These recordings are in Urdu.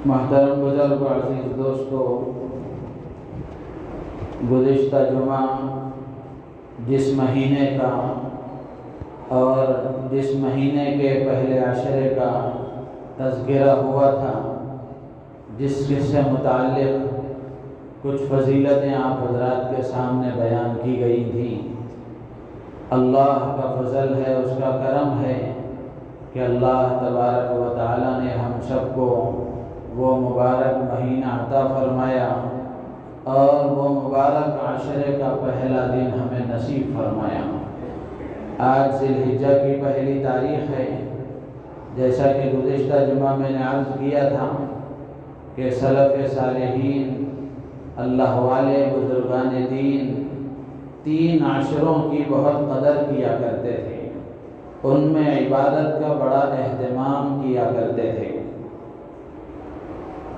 محترم بزرگ عزیز دوستو، گزشتہ جمعہ جس مہینے کا اور جس مہینے کے پہلے عشرے کا تذکرہ ہوا تھا، جس سے متعلق کچھ فضیلتیں آپ حضرات کے سامنے بیان کی گئی تھیں، اللہ کا فضل ہے، اس کا کرم ہے کہ اللہ تبارک و تعالیٰ نے ہم سب کو وہ مبارک مہینہ عطا فرمایا اور وہ مبارک عشرے کا پہلا دن ہمیں نصیب فرمایا۔ آج ذی الحجہ کی پہلی تاریخ ہے۔ جیسا کہ گزشتہ جمعہ میں نے عرض کیا تھا کہ سلف صالحین، اللہ والے بزرگان دین 3 عشروں کی بہت قدر کیا کرتے تھے، ان میں عبادت کا بڑا اہتمام کیا کرتے تھے۔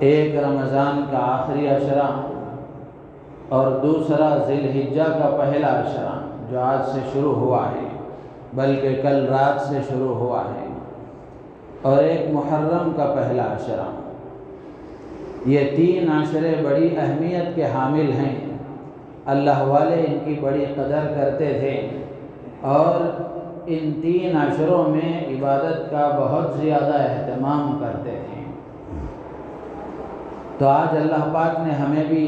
ایک رمضان کا آخری عشرہ اور دوسرا ذی الحجہ کا پہلا عشرہ جو آج سے شروع ہوا ہے، بلکہ کل رات سے شروع ہوا ہے، اور ایک محرم کا پہلا عشرہ۔ یہ 3 عشرے بڑی اہمیت کے حامل ہیں۔ اللہ والے ان کی بڑی قدر کرتے تھے اور ان 3 عشروں میں عبادت کا بہت زیادہ اہتمام کرتے تھے۔ تو آج اللہ پاک نے ہمیں بھی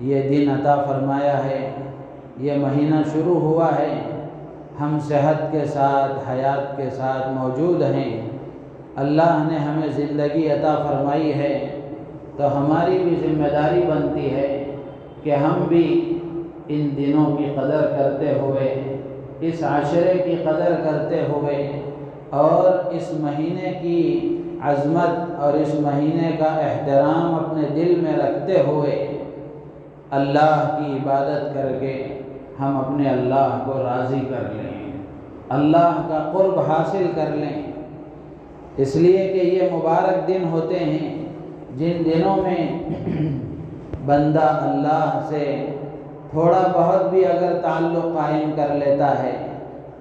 یہ دن عطا فرمایا ہے، یہ مہینہ شروع ہوا ہے، ہم صحت کے ساتھ، حیات کے ساتھ موجود ہیں، اللہ نے ہمیں زندگی عطا فرمائی ہے، تو ہماری بھی ذمہ داری بنتی ہے کہ ہم بھی ان دنوں کی قدر کرتے ہوئے، اس عشرے کی قدر کرتے ہوئے اور اس مہینے کی عظمت اور اس مہینے کا احترام اپنے دل میں رکھتے ہوئے اللہ کی عبادت کر کے ہم اپنے اللہ کو راضی کر لیں، اللہ کا قرب حاصل کر لیں۔ اس لیے کہ یہ مبارک دن ہوتے ہیں جن دنوں میں بندہ اللہ سے تھوڑا بہت بھی اگر تعلق قائم کر لیتا ہے،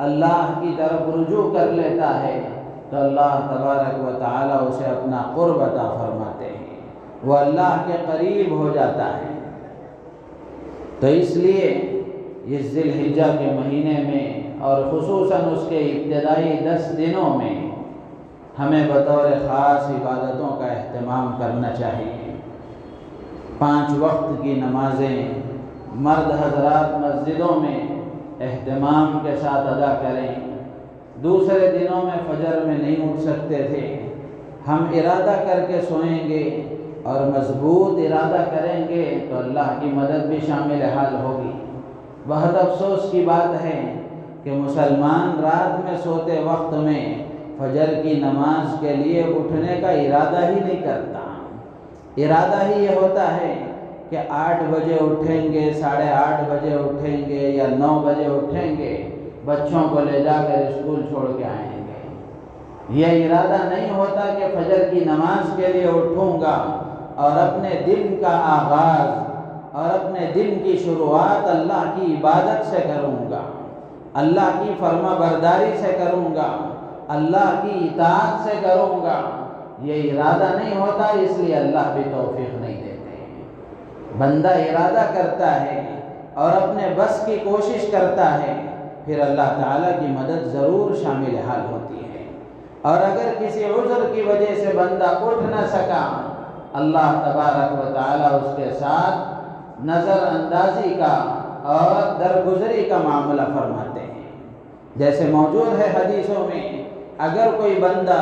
اللہ کی طرف رجوع کر لیتا ہے، تو اللہ تبارک و تعالیٰ اسے اپنا قرب عطا فرماتے ہیں، وہ اللہ کے قریب ہو جاتا ہے۔ تو اس لیے اس ذی الحجہ کے مہینے میں اور خصوصاً اس کے ابتدائی 10 دنوں میں ہمیں بطور خاص عبادتوں کا اہتمام کرنا چاہیے۔ 5 وقت کی نمازیں مرد حضرات مسجدوں میں اہتمام کے ساتھ ادا کریں۔ دوسرے دنوں میں فجر میں نہیں اٹھ سکتے تھے، ہم ارادہ کر کے سوئیں گے اور مضبوط ارادہ کریں گے تو اللہ کی مدد بھی شامل حال ہوگی۔ بہت افسوس کی بات ہے کہ مسلمان رات میں سوتے وقت میں فجر کی نماز کے لیے اٹھنے کا ارادہ ہی نہیں کرتا۔ ارادہ ہی یہ ہوتا ہے کہ 8 بجے اٹھیں گے، 8:30 بجے اٹھیں گے یا 9 بجے اٹھیں گے، بچوں کو لے جا کر اسکول چھوڑ کے آئیں گے۔ یہ ارادہ نہیں ہوتا کہ فجر کی نماز کے لیے اٹھوں گا اور اپنے دن کا آغاز اور اپنے دن کی شروعات اللہ کی عبادت سے کروں گا، اللہ کی فرما برداری سے کروں گا، اللہ کی اطاعت سے کروں گا۔ یہ ارادہ نہیں ہوتا، اس لیے اللہ بھی توفیق نہیں دیتے۔ بندہ ارادہ کرتا ہے اور اپنے بس کی کوشش کرتا ہے، پھر اللہ تعالیٰ کی مدد ضرور شامل حال ہوتی ہے۔ اور اگر کسی عذر کی وجہ سے بندہ اٹھ نہ سکا، اللہ تبارک و تعالیٰ اس کے ساتھ نظر اندازی کا اور درگزری کا معاملہ فرماتے ہیں۔ جیسے موجود ہے حدیثوں میں، اگر کوئی بندہ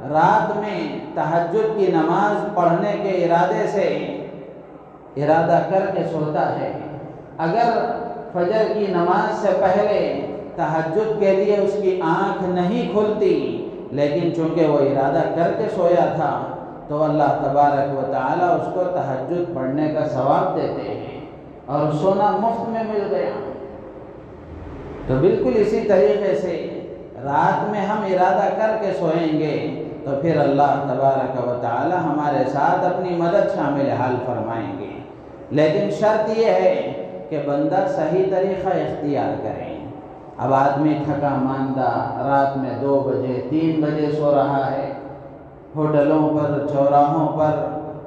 رات میں تہجد کی نماز پڑھنے کے ارادے سے ارادہ کر کے سوتا ہے، اگر فجر کی نماز سے پہلے تہجد کے لیے اس کی آنکھ نہیں کھلتی، لیکن چونکہ وہ ارادہ کر کے سویا تھا، تو اللہ تبارک و تعالیٰ اس کو تہجد پڑھنے کا ثواب دیتے ہیں اور سونا مفت میں مل گیا۔ تو بالکل اسی طریقے سے رات میں ہم ارادہ کر کے سوئیں گے تو پھر اللہ تبارک و تعالیٰ ہمارے ساتھ اپنی مدد شامل حال فرمائیں گے۔ لیکن شرط یہ ہے کہ بندہ صحیح طریقہ اختیار کرے۔ اب آدمی تھکا ماندہ رات میں 2 بجے 3 بجے سو رہا ہے، ہوٹلوں پر، چوراہوں پر،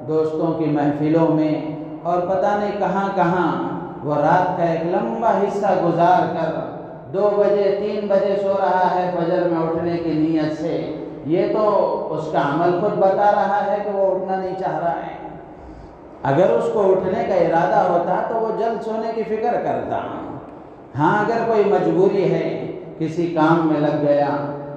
دوستوں کی محفلوں میں اور پتہ نہیں کہاں کہاں وہ رات کا ایک لمبا حصہ گزار کر 2 بجے 3 بجے سو رہا ہے فجر میں اٹھنے کی نیت سے، یہ تو اس کا عمل خود بتا رہا ہے کہ وہ اٹھنا نہیں چاہ رہا ہے۔ اگر اس کو اٹھنے کا ارادہ ہوتا تو وہ جلد سونے کی فکر کرتا۔ ہاں اگر کوئی مجبوری ہے، کسی کام میں لگ گیا،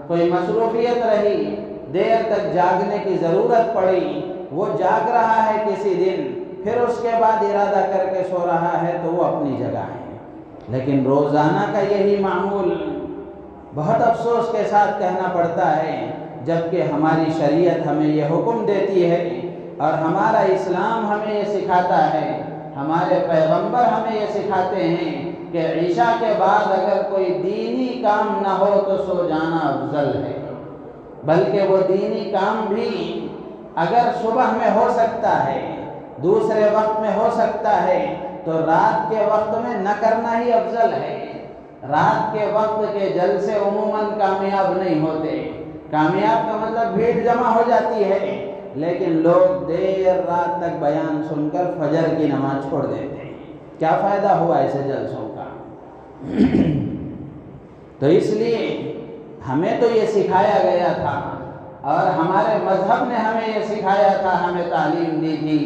کوئی مصروفیت رہی، دیر تک جاگنے کی ضرورت پڑی، وہ جاگ رہا ہے کسی دن، پھر اس کے بعد ارادہ کر کے سو رہا ہے تو وہ اپنی جگہ ہے۔ لیکن روزانہ کا یہی معمول بہت افسوس کے ساتھ کہنا پڑتا ہے، جبکہ ہماری شریعت ہمیں یہ حکم دیتی ہے اور ہمارا اسلام ہمیں یہ سکھاتا ہے، ہمارے پیغمبر ہمیں یہ سکھاتے ہیں کہ عشاء کے بعد اگر کوئی دینی کام نہ ہو تو سو جانا افضل ہے، بلکہ وہ دینی کام بھی اگر صبح میں ہو سکتا ہے، دوسرے وقت میں ہو سکتا ہے، تو رات کے وقت میں نہ کرنا ہی افضل ہے۔ رات کے وقت کے جلسے عموماً کامیاب نہیں ہوتے، کامیاب کا مطلب بھیڑ جمع ہو جاتی ہے، لیکن لوگ دیر رات تک بیان سن کر فجر کی نماز چھوڑ دیتے ہیں۔ کیا فائدہ ہوا ایسے جلسوں کا؟ تو اس لیے ہمیں تو یہ سکھایا گیا تھا اور ہمارے مذہب نے ہمیں یہ سکھایا تھا، ہمیں تعلیم دی تھی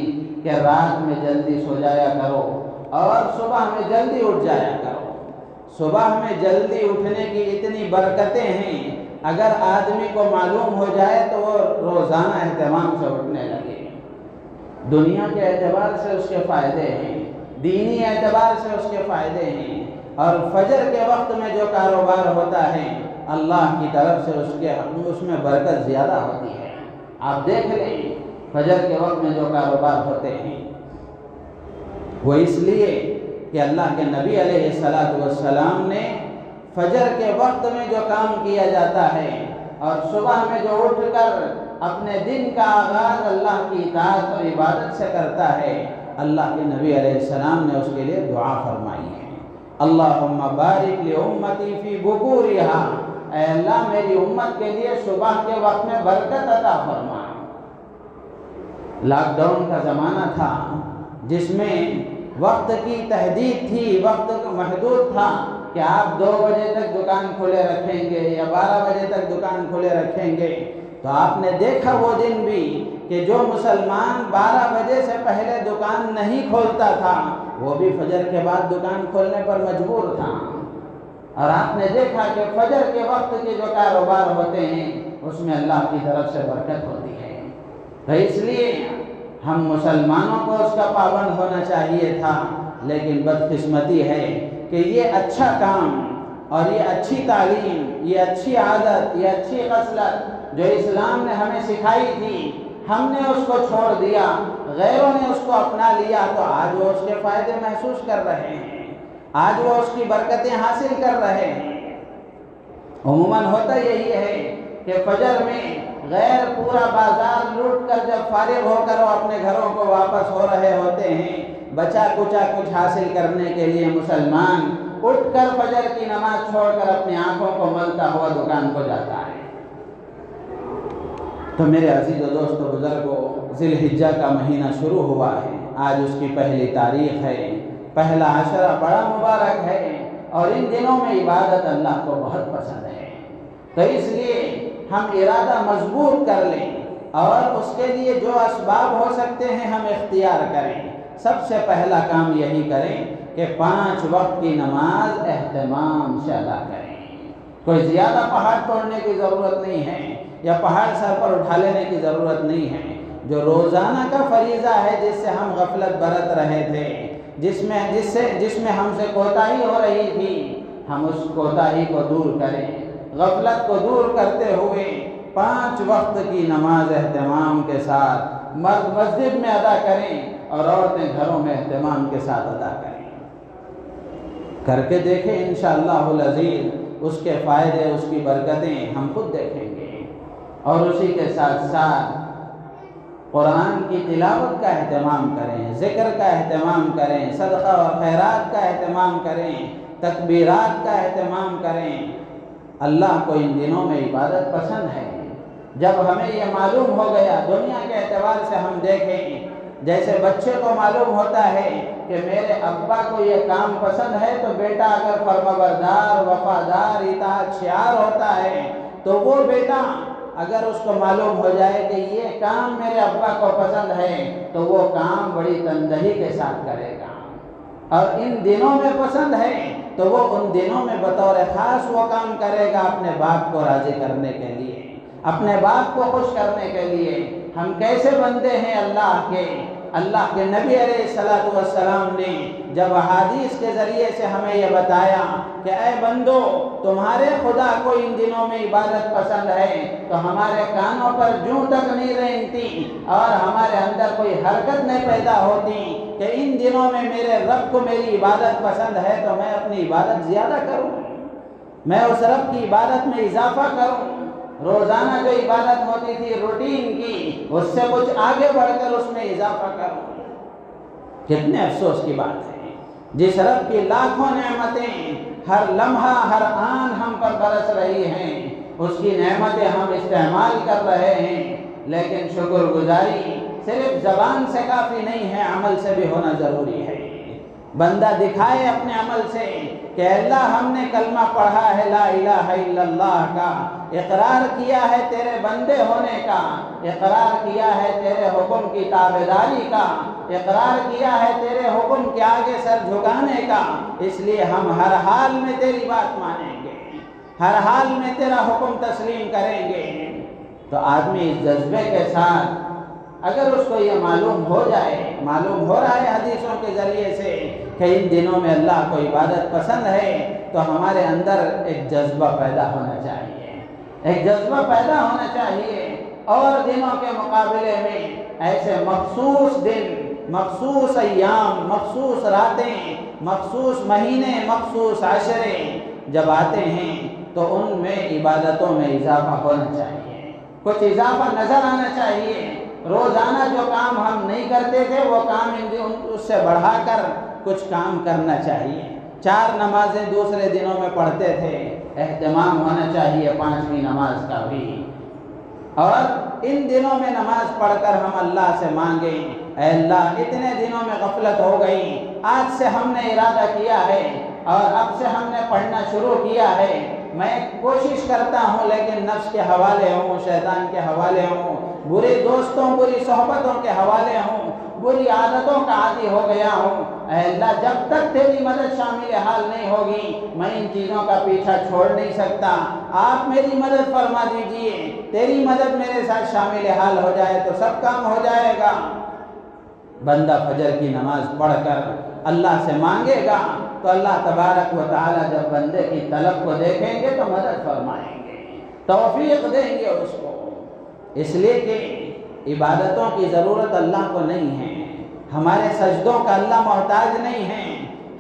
کہ رات میں جلدی سو جایا کرو اور صبح میں جلدی اٹھ جایا کرو۔ صبح میں جلدی اٹھنے کی اتنی برکتیں ہیں، اگر آدمی کو معلوم ہو جائے تو وہ روزانہ اہتمام سے اٹھنے لگے۔ دنیا کے اعتبار سے اس کے فائدے ہیں، دینی اعتبار سے اس کے فائدے ہیں، اور فجر کے وقت میں جو کاروبار ہوتا ہے اللہ کی طرف سے اس میں برکت زیادہ ہوتی ہے۔ آپ دیکھ لیں فجر کے وقت میں جو کاروبار ہوتے ہیں وہ اس لیے کہ اللہ کے نبی علیہ السلام نے فجر کے وقت میں جو کام کیا جاتا ہے اور صبح میں جو اٹھ کر اپنے دن کا آغاز اللہ کی اطاعت اور عبادت سے کرتا ہے، اللہ کے نبی علیہ السلام نے اس کے لیے دعا فرمائی ہے، اللہم بارک لامتی فی بکورہا، اے اللہ میری امت کے لیے صبح کے وقت میں برکت عطا فرما۔ لاک ڈاؤن کا زمانہ تھا جس میں وقت کی تحدید تھی، وقت محدود تھا کہ آپ 2 بجے تک دکان کھلے رکھیں گے یا 12 بجے تک دکان کھلے رکھیں گے، تو آپ نے دیکھا وہ دن بھی کہ جو مسلمان 12 بجے سے پہلے دکان نہیں کھولتا تھا وہ بھی فجر کے بعد دکان کھولنے پر مجبور تھا، اور آپ نے دیکھا کہ فجر کے وقت کے جو کاروبار ہوتے ہیں اس میں اللہ کی طرف سے برکت ہوتی ہے۔ تو اس لیے ہم مسلمانوں کو اس کا پابند ہونا چاہیے تھا، لیکن بدقسمتی ہے کہ یہ اچھا کام اور یہ اچھی تعلیم، یہ اچھی عادت، یہ اچھی خصلت جو اسلام نے ہمیں سکھائی تھی، ہم نے اس کو چھوڑ دیا، غیروں نے اس کو اپنا لیا، تو آج وہ اس کے فائدے محسوس کر رہے ہیں، آج وہ اس کی برکتیں حاصل کر رہے ہیں۔ عموماً ہوتا یہی ہے کہ فجر میں غیر پورا بازار لوٹ کر جب فارغ ہو کر وہ اپنے گھروں کو واپس ہو رہے ہوتے ہیں، بچا کچا کچھ حاصل کرنے کے لیے مسلمان اٹھ کر فجر کی نماز چھوڑ کر اپنی آنکھوں کو ملتا ہوا دکان کو جاتا ہے۔ تو میرے عزیز و دوست و بزرگوں، ذی الحجہ کا مہینہ شروع ہوا ہے، آج اس کی پہلی تاریخ ہے، پہلا عشرہ بڑا مبارک ہے، اور ان دنوں میں عبادت اللہ کو بہت پسند ہے۔ تو اس لیے ہم ارادہ مضبوط کر لیں اور اس کے لیے جو اسباب ہو سکتے ہیں ہم اختیار کریں۔ سب سے پہلا کام یہی کریں کہ 5 وقت کی نماز اہتمام سے ادا کریں۔ کوئی زیادہ پہاڑ توڑنے کی ضرورت نہیں ہے یا پہاڑ سر پر اٹھا لینے کی ضرورت نہیں ہے۔ جو روزانہ کا فریضہ ہے جس سے ہم غفلت برت رہے تھے، جس میں ہم سے کوتاہی ہو رہی تھی، ہم اس کوتاہی کو دور کریں، غفلت کو دور کرتے ہوئے 5 وقت کی نماز اہتمام کے ساتھ مرد مسجد میں ادا کریں اور عورتیں گھروں میں اہتمام کے ساتھ ادا کریں۔ کر کے دیکھیں انشاءاللہ العزیز، اس کے فائدے، اس کی برکتیں ہم خود دیکھیں گے۔ اور اسی کے ساتھ ساتھ قرآن کی تلاوت کا اہتمام کریں، ذکر کا اہتمام کریں، صدقہ اور خیرات کا اہتمام کریں، تکبیرات کا اہتمام کریں۔ اللہ کو ان دنوں میں عبادت پسند ہے، جب ہمیں یہ معلوم ہو گیا، دنیا کے اعتبار سے ہم دیکھیں، جیسے بچے کو معلوم ہوتا ہے کہ میرے ابا کو یہ کام پسند ہے، تو بیٹا اگر فرمانبردار، وفادار، اطاعتشار ہوتا ہے تو وہ بیٹا اگر اس کو معلوم ہو جائے کہ یہ کام میرے ابا کو پسند ہے تو وہ کام بڑی تندہی کے ساتھ کرے گا، اور ان دنوں میں پسند ہے تو وہ ان دنوں میں بطور خاص وہ کام کرے گا اپنے باپ کو راضی کرنے کے لیے، اپنے باپ کو خوش کرنے کے لیے۔ ہم کیسے بندے ہیں اللہ کے نبی علیہ السلام نے جب احادیث کے ذریعے سے ہمیں یہ بتایا کہ اے بندو، تمہارے خدا کو ان دنوں میں عبادت پسند ہے، تو ہمارے کانوں پر جوں تک نہیں رینگتی اور ہمارے اندر کوئی حرکت نہیں پیدا ہوتی کہ ان دنوں میں میرے رب کو میری عبادت پسند ہے تو میں اپنی عبادت زیادہ کروں، میں اس رب کی عبادت میں اضافہ کروں، روزانہ جو عبادت ہوتی تھی روٹین کی، اس سے کچھ آگے بڑھ کر اس میں اضافہ کروں۔ کتنے افسوس کی بات ہے، جس رب کی لاکھوں نعمتیں ہر لمحہ ہر آن ہم پر برس رہی ہیں، اس کی نعمتیں ہم استعمال کر رہے ہیں، لیکن شکر گزاری صرف زبان سے کافی نہیں ہے، عمل سے بھی ہونا ضروری ہے۔ بندہ دکھائے اپنے عمل سے کہ اللہ ہم نے کلمہ پڑھا ہے لا الہ الا اللہ کا، اقرار کیا ہے تیرے بندے ہونے کا، اقرار کیا ہے تیرے حکم کی تابعداری کا، اقرار کیا ہے تیرے حکم کے آگے سر جھکانے کا، اس لیے ہم ہر حال میں تیری بات مانیں گے، ہر حال میں تیرا حکم تسلیم کریں گے۔ تو آدمی اس جذبے کے ساتھ اگر اس کو یہ معلوم ہو رہا ہے حدیثوں کے ذریعے سے کہ ان دنوں میں اللہ کو عبادت پسند ہے، تو ہمارے اندر ایک جذبہ پیدا ہونا چاہیے، اور دنوں کے مقابلے میں ایسے مخصوص دن، مخصوص ایام، مخصوص راتیں، مخصوص مہینے، مخصوص عشرے جب آتے ہیں تو ان میں عبادتوں میں اضافہ ہونا چاہیے، کچھ اضافہ نظر آنا چاہیے۔ روزانہ جو کام ہم نہیں کرتے تھے وہ کام اس سے بڑھا کر کچھ کام کرنا چاہیے۔ 4 نمازیں دوسرے دنوں میں پڑھتے تھے، اہتمام ہونا چاہیے 5ویں نماز کا بھی، اور ان دنوں میں نماز پڑھ کر ہم اللہ سے مانگیں، اے اللہ اتنے دنوں میں غفلت ہو گئی، آج سے ہم نے ارادہ کیا ہے اور اب سے ہم نے پڑھنا شروع کیا ہے، میں کوشش کرتا ہوں لیکن نفس کے حوالے ہوں، شیطان کے حوالے ہوں، برے دوستوں، بری صحبتوں کے حوالے ہوں، بری عادتوں کا عادی ہو گیا ہوں، اے اللہ جب تک تیری مدد شامل حال نہیں ہوگی میں ان چیزوں کا پیچھا چھوڑ نہیں سکتا، آپ میری مدد فرما دیجئے، تیری مدد میرے ساتھ شامل حال ہو جائے تو سب کام ہو جائے گا۔ بندہ فجر کی نماز پڑھ کر اللہ سے مانگے گا تو اللہ تبارک و تعالی جب بندے کی طلب کو دیکھیں گے تو مدد فرمائیں گے، توفیق دیں گے اس کو، اس لیے کہ عبادتوں کی ضرورت اللہ کو نہیں ہے، ہمارے سجدوں کا اللہ محتاج نہیں ہے،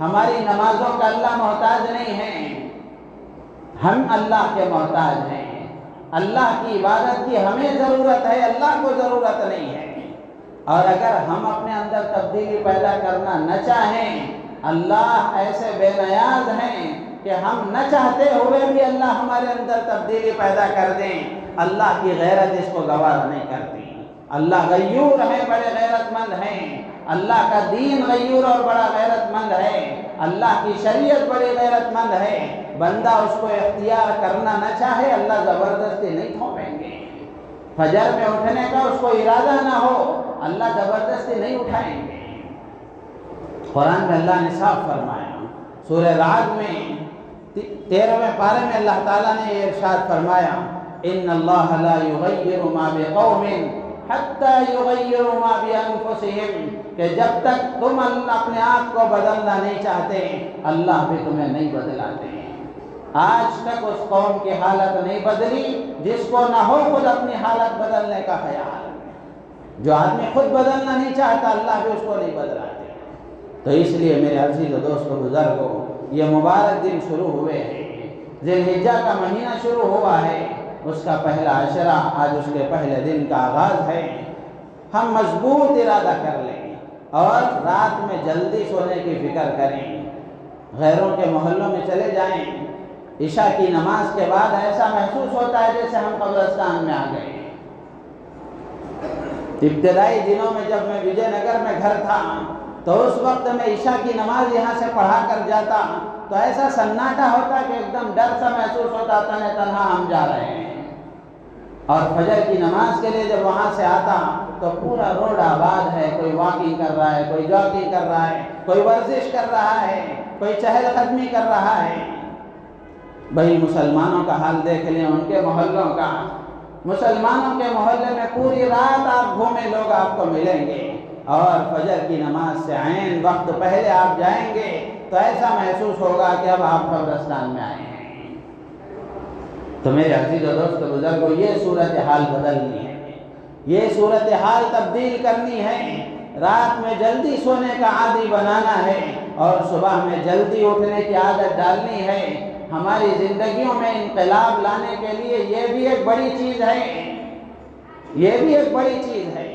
ہماری نمازوں کا اللہ محتاج نہیں ہے، ہم اللہ کے محتاج ہیں، اللہ کی عبادت کی ہمیں ضرورت ہے، اللہ کو ضرورت نہیں ہے۔ اور اگر ہم اپنے اندر تبدیلی پیدا کرنا نہ چاہیں، اللہ ایسے بے نیاز ہیں کہ ہم نہ چاہتے ہوئے بھی اللہ ہمارے اندر تبدیلی پیدا کر دیں، اللہ کی غیرت اس کو گوارا نہیں کرتی۔ اللہ غیور ہے، بڑے غیرت مند ہیں، اللہ کا دین غیور اور بڑا غیرت مند ہے، اللہ کی شریعت بڑی غیرت مند ہے، بندہ اس کو اختیار کرنا نہ چاہے اللہ زبردستی نہیں تھوپیں گے، فجر میں اٹھنے کا اس کو ارادہ نہ ہو اللہ زبردستی نہیں اٹھائیں گے۔ قرآن میں اللہ نے صاف فرمایا، سورہ رعد میں 13ویں پارے میں اللہ تعالیٰ نے یہ ارشاد فرمایا، ان اللہ لا یغیر ما بقوم حتی یغیروا ما بانفسہم، کہ جب تک تم اپنے آپ کو بدلنا نہیں چاہتے اللہ بھی تمہیں نہیں بدلاتے۔ آج تک اس قوم کی حالت نہیں بدلی جس کو نہ ہو خود اپنی حالت بدلنے کا خیال، جو آدمی خود بدلنا نہیں چاہتا اللہ بھی اس کو نہیں بدلاتے۔ تو اس لیے میرے عزیز و دوستو بزرگو، یہ مبارک دن شروع ہوئے ہیں، ذی الحجہ کا مہینہ شروع ہوا ہے، اس کا پہلا عشرہ آج اس کے پہلے دن کا آغاز ہے، ہم مضبوط ارادہ کر لیں اور رات میں جلدی سونے کی فکر کریں، غیروں کے محلوں میں چلے جائیں، عشاء کی نماز کے بعد ایسا محسوس ہوتا ہے جیسے ہم قبرستان میں آ گئے، ابتدائی دنوں میں جب میں وجے نگر میں گھر تھا تو اس وقت میں عشاء کی نماز یہاں سے پڑھا کر جاتا تو ایسا سناٹا ہوتا کہ ایک دم ڈر سا محسوس ہوتا تنہا ہم جا رہے ہیں، اور فجر کی نماز کے لیے جب وہاں سے آتا تو پورا روڈ آباد ہے، کوئی واکنگ کر رہا ہے، کوئی جاگنگ کر رہا ہے، کوئی ورزش کر رہا ہے، کوئی چہل قدمی کر رہا ہے۔ بھئی مسلمانوں کا حال دیکھ لیں، ان کے محلوں کا، مسلمانوں کے محلے میں پوری رات آپ گھومیں لوگ آپ کو ملیں گے، اور فجر کی نماز سے عین وقت پہلے آپ جائیں گے تو ایسا محسوس ہوگا کہ اب آپ قبرستان میں آئے ہیں۔ تو میرے عزیز و دوست بزرگوں، یہ صورتحال بدلنی ہے، یہ صورتحال تبدیل کرنی ہے، رات میں جلدی سونے کا عادی بنانا ہے اور صبح میں جلدی اٹھنے کی عادت ڈالنی ہے۔ ہماری زندگیوں میں انقلاب لانے کے لیے یہ بھی ایک بڑی چیز ہے، یہ بھی ایک بڑی چیز ہے۔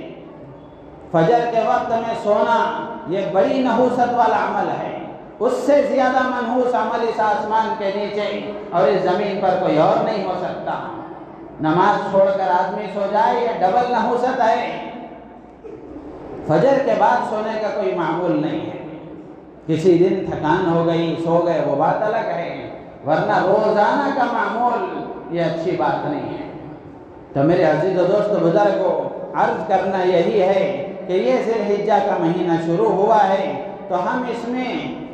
فجر کے وقت میں سونا یہ بڑی نحوست والا عمل ہے، اس سے زیادہ منحوس عمل اس آسمان کے نیچے اور اس زمین پر کوئی اور نہیں ہو سکتا۔ نماز چھوڑ کر آدمی سو جائے یہ ڈبل نحوست ہے۔ فجر کے بعد سونے کا کوئی معمول نہیں ہے، کسی دن تھکان ہو گئی سو گئے وہ بات الگ ہے، ورنہ روزانہ کا معمول یہ اچھی بات نہیں ہے۔ تو میرے عزیز و دوست بزرگوں، عرض کرنا یہی ہے کہ یہ ذی الحجہ کا مہینہ شروع ہوا ہے تو ہم اس میں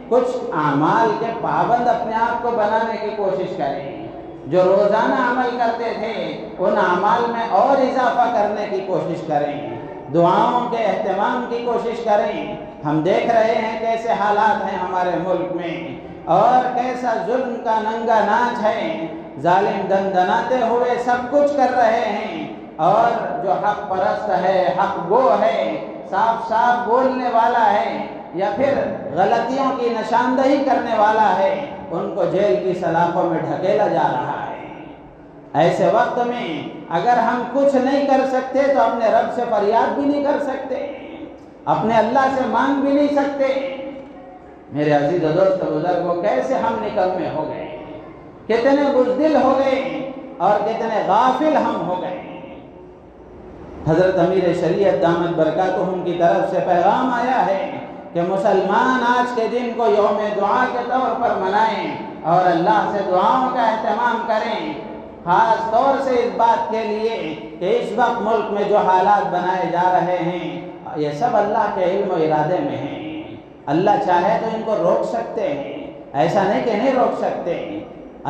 کچھ اعمال کے پابند اپنے آپ کو بنانے کی کوشش کریں، جو روزانہ عمل کرتے تھے ان اعمال میں اور اضافہ کرنے کی کوشش کریں، دعاؤں کے اہتمام کی کوشش کریں۔ ہم دیکھ رہے ہیں کیسے حالات ہیں ہمارے ملک میں اور کیسا ظلم کا ننگا ناچ ہے، ظالم دندناتے ہوئے سب کچھ کر رہے ہیں، اور جو حق پرست ہے، حق گو ہے، صاف صاف بولنے والا ہے یا پھر غلطیوں کی نشاندہی کرنے والا ہے، ان کو جیل کی سلاخوں میں ڈھکیلا جا رہا ہے۔ ایسے وقت میں اگر ہم کچھ نہیں کر سکتے تو اپنے رب سے فریاد بھی نہیں کر سکتے، اپنے اللہ سے مانگ بھی نہیں سکتے۔ میرے عزیز و دوست بزرگوں، کیسے ہم نکمے ہو گئے، کتنے بزدل ہو گئے اور کتنے غافل ہم ہو گئے۔ حضرت امیر شریعت دامت برکاتہم کی طرف سے پیغام آیا ہے کہ مسلمان آج کے دن کو یوم دعا کے طور پر منائیں اور اللہ سے دعاؤں کا اہتمام کریں، خاص طور سے اس بات کے لیے کہ اس وقت ملک میں جو حالات بنائے جا رہے ہیں یہ سب اللہ کے علم و ارادے میں ہیں۔ اللہ چاہے تو ان کو روک سکتے ہیں، ایسا نہیں کہ نہیں روک سکتے،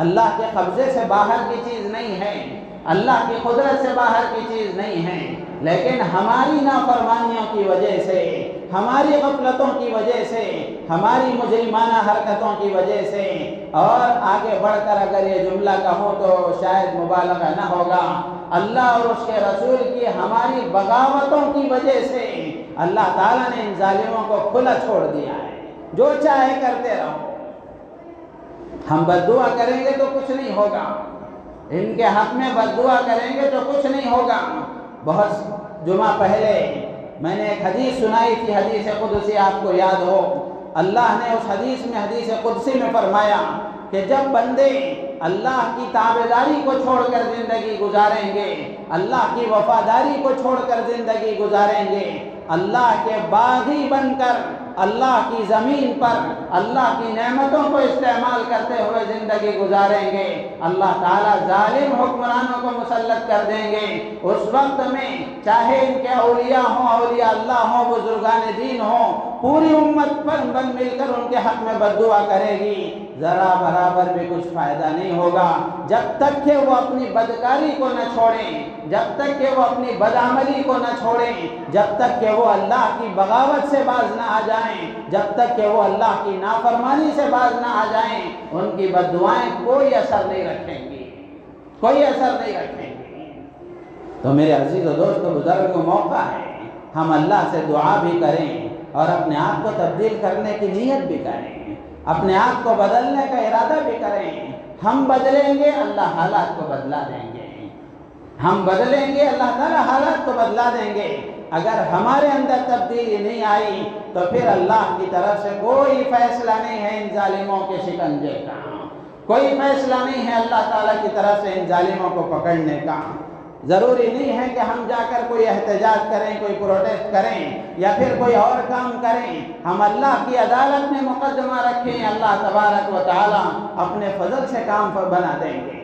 اللہ کے قبضے سے باہر کی چیز نہیں ہے، اللہ کی قدرت سے باہر کی چیز نہیں ہے، لیکن ہماری نافرمانیوں کی وجہ سے، ہماری غفلتوں کی وجہ سے، ہماری مجرمانہ حرکتوں کی وجہ سے، اور آگے بڑھ کر اگر یہ جملہ کہوں تو شاید مبالغہ نہ ہوگا، اللہ اور اس کے رسول کی ہماری بغاوتوں کی وجہ سے اللہ تعالیٰ نے ان ظالموں کو کھلا چھوڑ دیا ہے، جو چاہے کرتے رہو۔ ہم بد دعا کریں گے تو کچھ نہیں ہوگا، ان کے حق میں بد دعا کریں گے تو کچھ نہیں ہوگا۔ بہت جمعہ پہلے میں نے ایک حدیث سنائی تھی، حدیث قدسی، آپ کو یاد ہو، اللہ نے اس حدیث میں، حدیث قدسی میں فرمایا کہ جب بندے اللہ کی تابعداری کو چھوڑ کر زندگی گزاریں گے، اللہ کی وفاداری کو چھوڑ کر زندگی گزاریں گے، اللہ کے باغی بن کر اللہ کی زمین پر اللہ کی نعمتوں کو استعمال کرتے ہوئے زندگی گزاریں گے، اللہ تعالیٰ ظالم حکمرانوں کو مسلط کر دیں گے۔ اس وقت میں چاہے ان کے اولیاء ہوں، اولیاء اللہ ہوں، بزرگان دین ہوں، پوری امت پر بن مل کر ان کے حق میں بد دعا کرے گی، ذرا برابر بھی کچھ فائدہ نہیں ہوگا، جب تک کہ وہ اپنی بدکاری کو نہ چھوڑیں، جب تک کہ وہ اپنی بدعملی کو نہ چھوڑیں، جب تک کہ وہ اللہ کی بغاوت سے باز نہ آ جائیں، جب تک کہ وہ اللہ کی نافرمانی سے باز نہ آ جائیں، ان کی بد دعائیں کوئی اثر نہیں رکھیں گی، کوئی اثر نہیں رکھیں گی۔ تو میرے عزیز و دوست بزرگ کو موقع ہے ہم اللہ سے دعا بھی کریں اور اپنے آپ کو تبدیل کرنے کی نیت بھی کریں، اپنے آپ کو بدلنے کا ارادہ بھی کریں۔ ہم بدلیں گے اللہ حالات کو بدلا دیں گے، ہم بدلیں گے اللہ تعالیٰ حالات کو بدلا دیں گے۔ اگر ہمارے اندر تبدیلی نہیں آئی تو پھر اللہ کی طرف سے کوئی فیصلہ نہیں ہے ان ظالموں کے شکنجے کا، کوئی فیصلہ نہیں ہے اللہ تعالیٰ کی طرف سے ان ظالموں کو پکڑنے کا۔ ضروری نہیں ہے کہ ہم جا کر کوئی احتجاج کریں، کوئی پروٹیسٹ کریں یا پھر کوئی اور کام کریں۔ ہم اللہ کی عدالت میں مقدمہ رکھیں، اللہ تبارک و تعالی اپنے فضل سے کام بنا دیں گے۔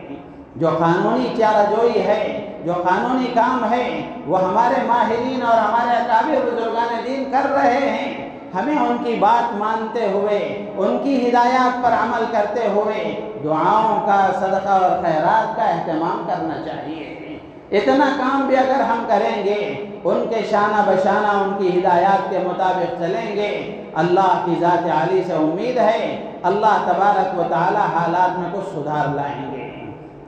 جو قانونی چارہ جوئی ہے، جو قانونی کام ہے، وہ ہمارے ماہرین اور ہمارے اکابر بزرگان دین کر رہے ہیں۔ ہمیں ان کی بات مانتے ہوئے، ان کی ہدایات پر عمل کرتے ہوئے دعاؤں کا، صدقہ اور خیرات کا اہتمام کرنا چاہیے۔ اتنا کام بھی اگر ہم کریں گے، ان کے شانہ بشانہ ان کی ہدایات کے مطابق چلیں گے، اللہ کی ذات عالی سے امید ہے اللہ تبارک و تعالی حالات میں کچھ سدھار لائیں گے۔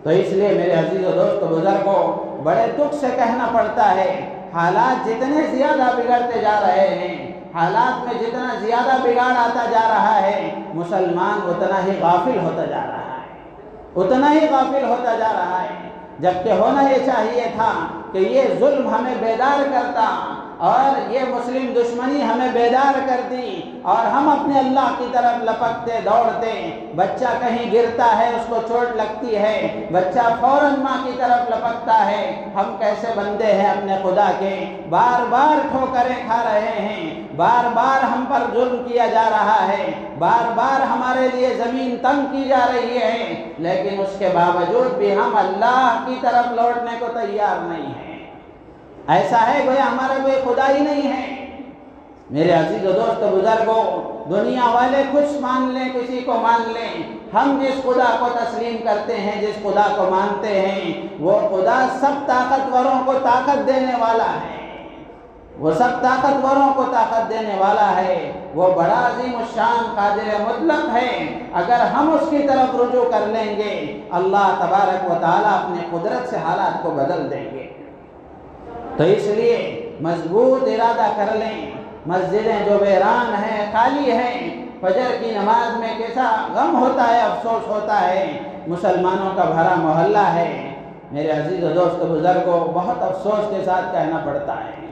تو اس لیے میرے عزیز و دوست بزرگوں، بڑے دکھ سے کہنا پڑتا ہے، حالات جتنے زیادہ بگڑتے جا رہے ہیں، حالات میں جتنا زیادہ بگاڑ آتا جا رہا ہے، مسلمان اتنا ہی غافل ہوتا جا رہا ہے، اتنا ہی غافل ہوتا جا رہا ہے۔ جبکہ ہونا یہ چاہیے تھا کہ یہ ظلم ہمیں بیدار کرتا اور یہ مسلم دشمنی ہمیں بیدار کرتی اور ہم اپنے اللہ کی طرف لپکتے دوڑتے۔ بچہ کہیں گرتا ہے، اس کو چوٹ لگتی ہے، بچہ فوراً ماں کی طرف لپکتا ہے۔ ہم کیسے بندے ہیں اپنے خدا کے، بار بار ٹھوکریں کھا رہے ہیں، بار بار ہم پر ظلم کیا جا رہا ہے، بار بار ہمارے لیے زمین تنگ کی جا رہی ہے، لیکن اس کے باوجود بھی ہم اللہ کی طرف لوٹنے کو تیار نہیں ہیں۔ ایسا ہے گویا ہمارا کوئی خدا ہی نہیں ہے۔ میرے عزیز و دوست بزرگوں، دنیا والے کچھ مان لیں، کسی کو مان لیں، ہم جس خدا کو تسلیم کرتے ہیں، جس خدا کو مانتے ہیں، وہ خدا سب طاقتوروں کو طاقت دینے والا ہے، وہ سب طاقتوروں کو طاقت دینے والا ہے، وہ بڑا عظیم الشان قادر مطلق ہے۔ اگر ہم اس کی طرف رجوع کر لیں گے، اللہ تبارک و تعالیٰ اپنے قدرت سے حالات کو بدل دیں گے۔ تو اس لیے مضبوط ارادہ کر لیں۔ مسجدیں جو ویران ہیں، خالی ہیں، فجر کی نماز میں کیسا غم ہوتا ہے، افسوس ہوتا ہے، مسلمانوں کا بھرا محلہ ہے۔ میرے عزیز و دوست بزرگوں، بہت افسوس کے ساتھ کہنا پڑتا ہے،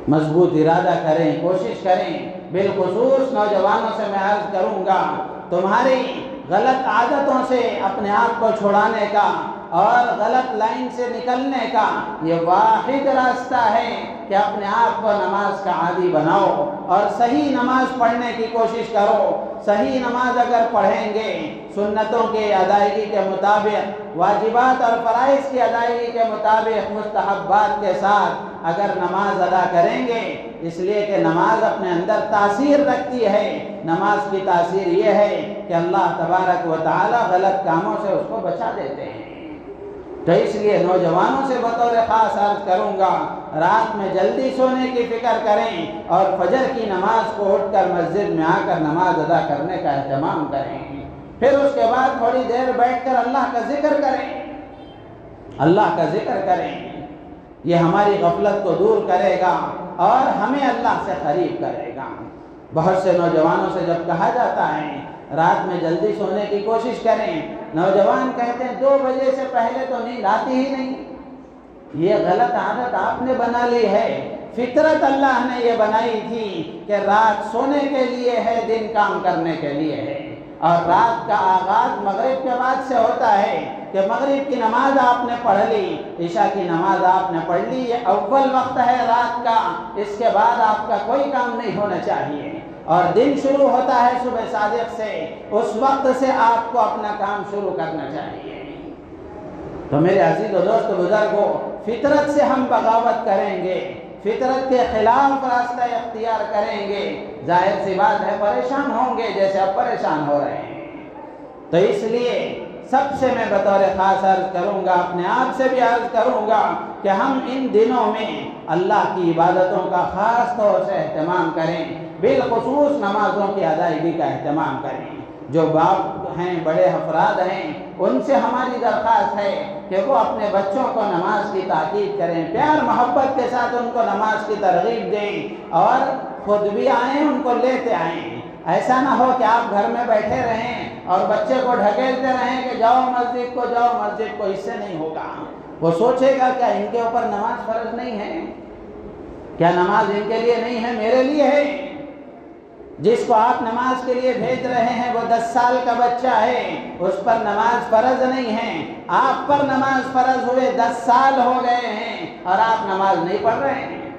مضبوط ارادہ کریں، کوشش کریں۔ بالخصوص نوجوانوں سے میں عرض کروں گا، تمہاری غلط عادتوں سے اپنے آپ کو چھڑانے کا اور غلط لائن سے نکلنے کا یہ واحد راستہ ہے کہ اپنے آپ کو نماز کا عادی بناؤ اور صحیح نماز پڑھنے کی کوشش کرو۔ صحیح نماز اگر پڑھیں گے، سنتوں کے ادائیگی کے مطابق، واجبات اور فرائض کی ادائیگی کے مطابق، مستحبات کے ساتھ اگر نماز ادا کریں گے، اس لیے کہ نماز اپنے اندر تاثیر رکھتی ہے۔ نماز کی تاثیر یہ ہے کہ اللہ تبارک و تعالی غلط کاموں سے اس کو بچا دیتے ہیں۔ تو اس لیے نوجوانوں سے بطور خاص عرض کروں گا، رات میں جلدی سونے کی فکر کریں اور فجر کی نماز کو اٹھ کر مسجد میں آ کر نماز ادا کرنے کا اہتمام کریں۔ پھر اس کے بعد تھوڑی دیر بیٹھ کر اللہ کا ذکر کریں، اللہ کا ذکر کریں۔ یہ ہماری غفلت کو دور کرے گا اور ہمیں اللہ سے قریب کرے گا۔ بہت سے نوجوانوں سے جب کہا جاتا ہے رات میں جلدی سونے کی کوشش کریں، نوجوان کہتے ہیں 2 بجے سے پہلے تو نیند آتی ہی نہیں۔ یہ غلط عادت آپ نے بنا لی ہے۔ فطرت اللہ نے یہ بنائی تھی کہ رات سونے کے لیے ہے، دن کام کرنے کے لیے ہے، اور رات کا آغاز مغرب کے بعد سے ہوتا ہے کہ مغرب کی نماز آپ نے پڑھ لی، عشاء کی نماز آپ نے پڑھ لی، یہ اول وقت ہے رات کا، اس کے بعد آپ کا کوئی کام نہیں ہونا چاہیے، اور دن شروع ہوتا ہے صبح صادق سے، اس وقت سے آپ کو اپنا کام شروع کرنا چاہیے۔ تو میرے عزیز و دوست بزرگوں، فطرت سے ہم بغاوت کریں گے، فطرت کے خلاف راستہ اختیار کریں گے، ظاہر سی بات ہے پریشان ہوں گے جیسے اب پریشان ہو رہے ہیں۔ تو اس لیے سب سے میں بطور خاص عرض کروں گا، اپنے آپ سے بھی عرض کروں گا کہ ہم ان دنوں میں اللہ کی عبادتوں کا خاص طور سے اہتمام کریں، بالخصوص نمازوں کی ادائیگی کا اہتمام کریں۔ جو باپ ہیں، بڑے افراد ہیں، ان سے ہماری درخواست ہے کہ وہ اپنے بچوں کو نماز کی تاکید کریں، پیار محبت کے ساتھ ان کو نماز کی ترغیب دیں اور خود بھی آئیں، ان کو لیتے آئیں۔ ایسا نہ ہو کہ آپ گھر میں بیٹھے رہیں اور بچے کو ڈھکیلتے رہیں کہ جاؤ مسجد کو، جاؤ مسجد کو، اس سے نہیں ہوگا۔ وہ سوچے گا کیا ان کے اوپر نماز فرض نہیں ہے؟ کیا نماز ان کے لیے نہیں ہے، میرے لیے ہے؟ جس کو آپ نماز کے لیے بھیج رہے ہیں وہ 10 سال کا بچہ ہے، اس پر نماز فرض نہیں ہے، آپ پر نماز فرض ہوئے 10 سال ہو گئے ہیں اور آپ نماز نہیں پڑھ رہے ہیں،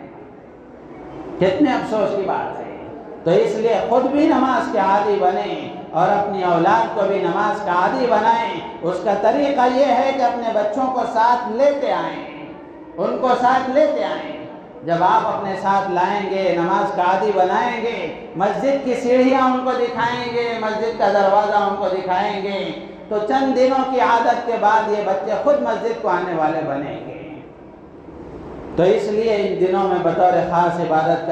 کتنے افسوس کی بات ہے۔ تو اس لیے خود بھی نماز کے عادی بنیں اور اپنی اولاد کو بھی نماز کا عادی بنائیں۔ اس کا طریقہ یہ ہے کہ اپنے بچوں کو ساتھ لیتے آئیں، ان کو ساتھ لیتے آئیں۔ جب آپ اپنے ساتھ لائیں گے، نماز کا عادی بنائیں گے، مسجد کی سیڑھیاں ان کو دکھائیں گے، مسجد کا دروازہ ان کو دکھائیں گے، تو چند دنوں کی عادت کے بعد یہ بچے خود مسجد کو آنے والے بنیں گے۔ تو اس لیے ان دنوں میں بطور خاص عبادت کا